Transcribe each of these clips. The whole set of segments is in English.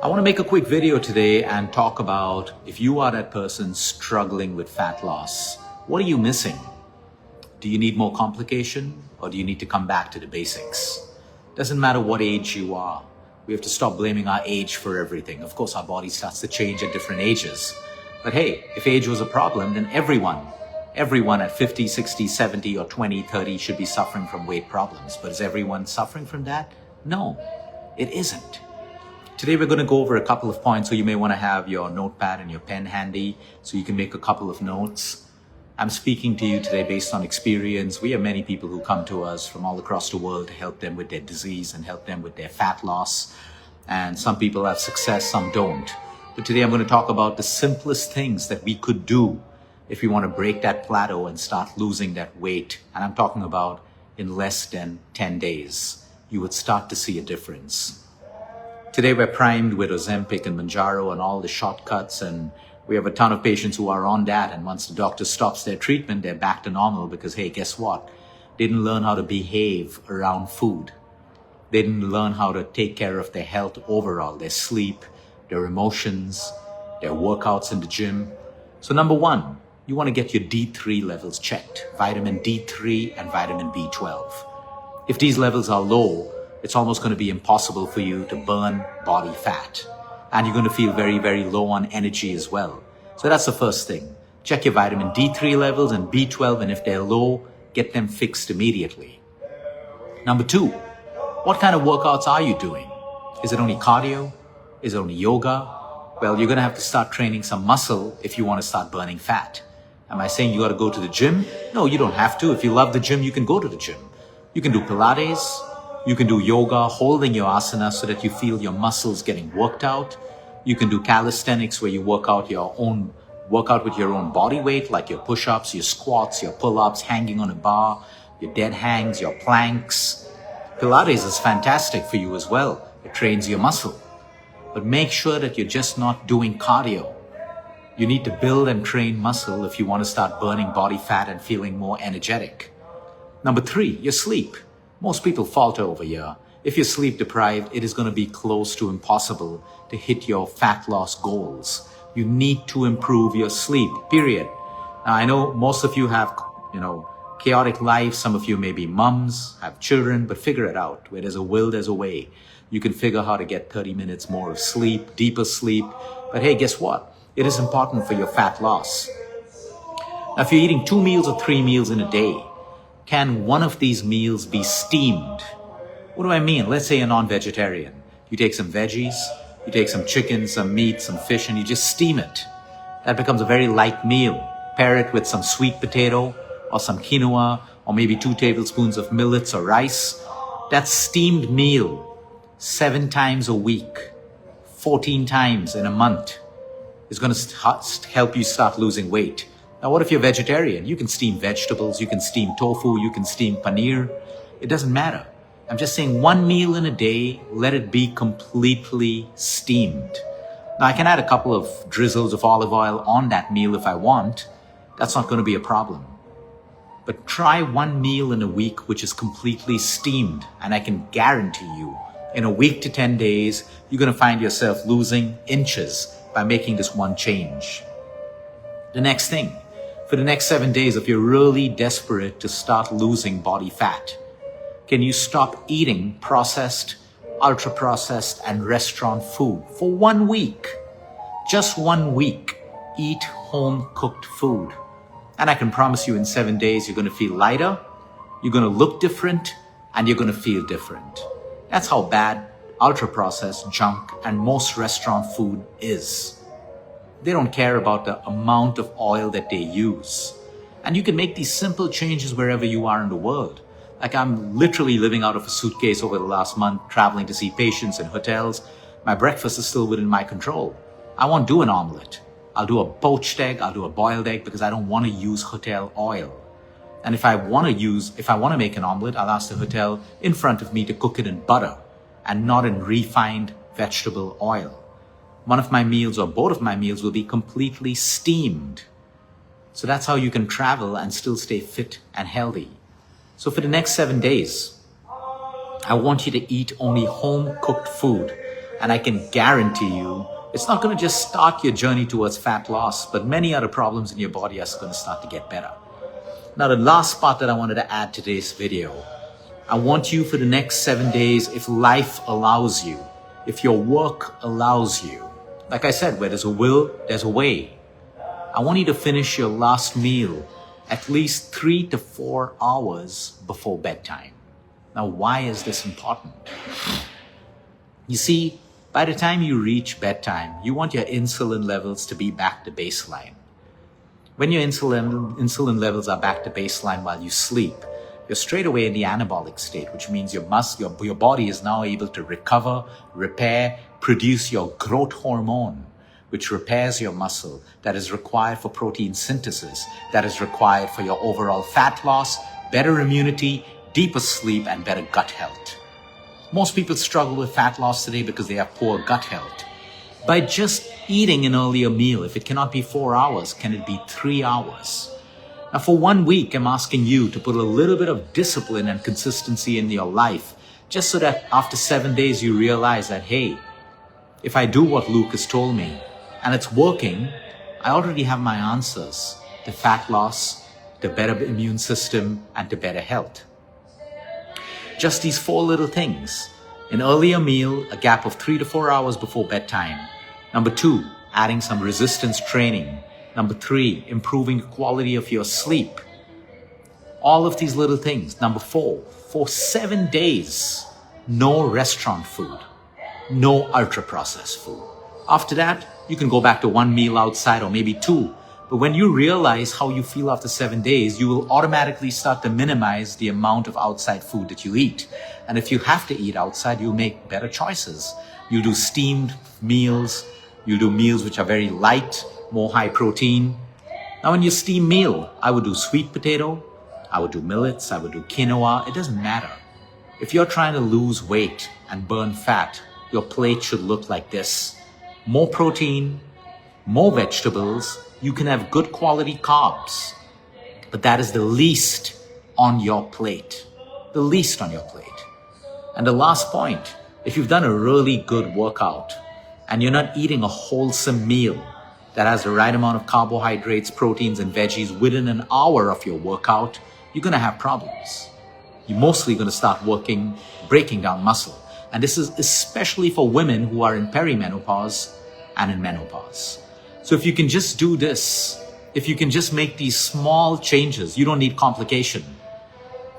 I want to make a quick video today and talk about if you are that person struggling with fat loss, what are you missing? Do you need more complication or do you need to come back to the basics? Doesn't matter what age you are. We have to stop blaming our age for everything. Of course, our body starts to change at different ages. But hey, if age was a problem, then everyone at 50, 60, 70 or 20, 30 should be suffering from weight problems. But is everyone suffering from that? No, it isn't. Today we're going to go over a couple of points, so you may want to have your notepad and your pen handy so you can make a couple of notes. I'm speaking to you today based on experience. We have many people who come to us from all across the world to help them with their disease and help them with their fat loss. And some people have success, some don't. But today I'm going to talk about the simplest things that we could do if we want to break that plateau and start losing that weight. And I'm talking about in less than 10 days, you would start to see a difference. Today we're primed with Ozempic and Manjaro and all the shortcuts, and we have a ton of patients who are on that, and once the doctor stops their treatment, they're back to normal because, hey, guess what? They didn't learn how to behave around food. They didn't learn how to take care of their health overall, their sleep, their emotions, their workouts in the gym. So number one, you want to get your D3 levels checked, vitamin D3 and vitamin B12. If these levels are low, it's almost going to be impossible for you to burn body fat. And you're going to feel very, very low on energy as well. So that's the first thing. Check your vitamin D3 levels and B12, and if they're low, get them fixed immediately. Number two, what kind of workouts are you doing? Is it only cardio? Is it only yoga? Well, you're going to have to start training some muscle if you want to start burning fat. Am I saying you got to go to the gym? No, you don't have to. If you love the gym, you can go to the gym. You can do Pilates. You can do yoga, holding your asana so that you feel your muscles getting worked out. You can do calisthenics where you work out with your own body weight, like your push-ups, your squats, your pull-ups, hanging on a bar, your dead hangs, your planks. Pilates is fantastic for you as well. It trains your muscle. But make sure that you're just not doing cardio. You need to build and train muscle if you want to start burning body fat and feeling more energetic. Number three, your sleep. Most people falter over here. If you're sleep deprived, it is going to be close to impossible to hit your fat loss goals. You need to improve your sleep, period. Now, I know most of you have, chaotic lives. Some of you may be mums, have children, but figure it out. Where there's a will, there's a way. You can figure how to get 30 minutes more of sleep, deeper sleep. But hey, guess what? It is important for your fat loss. Now, if you're eating 2 meals or 3 meals in a day, can one of these meals be steamed? What do I mean? Let's say you're non-vegetarian. You take some veggies, you take some chicken, some meat, some fish, and you just steam it. That becomes a very light meal. Pair it with some sweet potato or some quinoa or maybe 2 tablespoons of millets or rice. That steamed meal 7 times a week, 14 times in a month is going to help you start losing weight. Now, what if you're vegetarian? You can steam vegetables, you can steam tofu, you can steam paneer. It doesn't matter. I'm just saying 1 meal in a day, let it be completely steamed. Now, I can add a couple of drizzles of olive oil on that meal if I want. That's not going to be a problem. But try 1 meal in a week which is completely steamed, and I can guarantee you, in a week to 10 days, you're going to find yourself losing inches by making this one change. The next thing, for the next 7 days, if you're really desperate to start losing body fat, can you stop eating processed, ultra-processed, and restaurant food for 1 week? Just 1 week, eat home-cooked food. And I can promise you in 7 days, you're going to feel lighter, you're going to look different, and you're going to feel different. That's how bad ultra-processed junk and most restaurant food is. They don't care about the amount of oil that they use. And you can make these simple changes wherever you are in the world. Like I'm literally living out of a suitcase over the last month, traveling to see patients in hotels. My breakfast is still within my control. I won't do an omelet. I'll do a poached egg, I'll do a boiled egg because I don't want to use hotel oil. And if I want to make an omelet, I'll ask the hotel in front of me to cook it in butter and not in refined vegetable oil. One of my meals or both of my meals will be completely steamed. So that's how you can travel and still stay fit and healthy. So for the next 7 days, I want you to eat only home-cooked food. And I can guarantee you, it's not going to just start your journey towards fat loss, but many other problems in your body are going to start to get better. Now, the last part that I wanted to add to today's video, I want you for the next 7 days, if life allows you, if your work allows you, like I said, where there's a will, there's a way. I want you to finish your last meal at least 3 to 4 hours before bedtime. Now, why is this important? You see, by the time you reach bedtime, you want your insulin levels to be back to baseline. When your insulin levels are back to baseline while you sleep, you're straight away in the anabolic state, which means your body is now able to recover, repair, produce your growth hormone, which repairs your muscle, that is required for protein synthesis, that is required for your overall fat loss, better immunity, deeper sleep, and better gut health. Most people struggle with fat loss today because they have poor gut health. By just eating an earlier meal, if it cannot be 4 hours, can it be 3 hours? Now, for 1 week, I'm asking you to put a little bit of discipline and consistency in your life, just so that after 7 days, you realize that, hey, if I do what Luke has told me, and it's working, I already have my answers to fat loss, to better immune system, and to better health. Just these 4 little things. An earlier meal, a gap of 3 to 4 hours before bedtime. Number 2, adding some resistance training. Number 3, improving the quality of your sleep. All of these little things. Number 4, for 7 days, no restaurant food, no ultra-processed food. After that, you can go back to 1 meal outside or maybe 2. But when you realize how you feel after 7 days, you will automatically start to minimize the amount of outside food that you eat. And if you have to eat outside, you'll make better choices. You do steamed meals. You do meals which are very light, more high protein. Now, in your steam meal, I would do sweet potato. I would do millets. I would do quinoa. It doesn't matter. If you're trying to lose weight and burn fat, your plate should look like this. More protein, more vegetables. You can have good quality carbs, but that is the least on your plate. The least on your plate. And the last point, if you've done a really good workout and you're not eating a wholesome meal that has the right amount of carbohydrates, proteins, and veggies within an hour of your workout, you're going to have problems. You're mostly going to start breaking down muscle. And this is especially for women who are in perimenopause and in menopause. So if you can just do this, if you can just make these small changes, you don't need complication.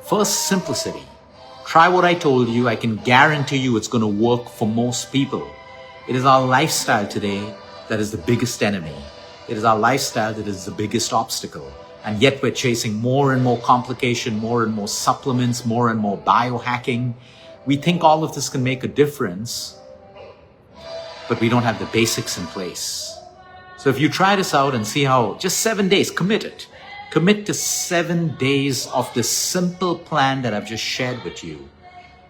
First, simplicity. Try what I told you. I can guarantee you it's going to work for most people. It is our lifestyle today that is the biggest enemy. It is our lifestyle that is the biggest obstacle. And yet we're chasing more and more complication, more and more supplements, more and more biohacking. We think all of this can make a difference, but we don't have the basics in place. So if you try this out and see how, just 7 days, commit it. Commit to 7 days of this simple plan that I've just shared with you.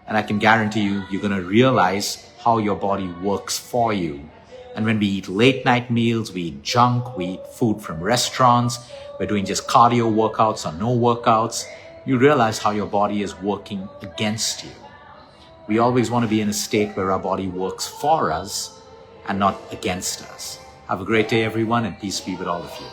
And I can guarantee you, you're going to realize how your body works for you. And when we eat late night meals, we eat junk, we eat food from restaurants, we're doing just cardio workouts or no workouts, you realize how your body is working against you. We always want to be in a state where our body works for us and not against us. Have a great day, everyone, and peace be with all of you.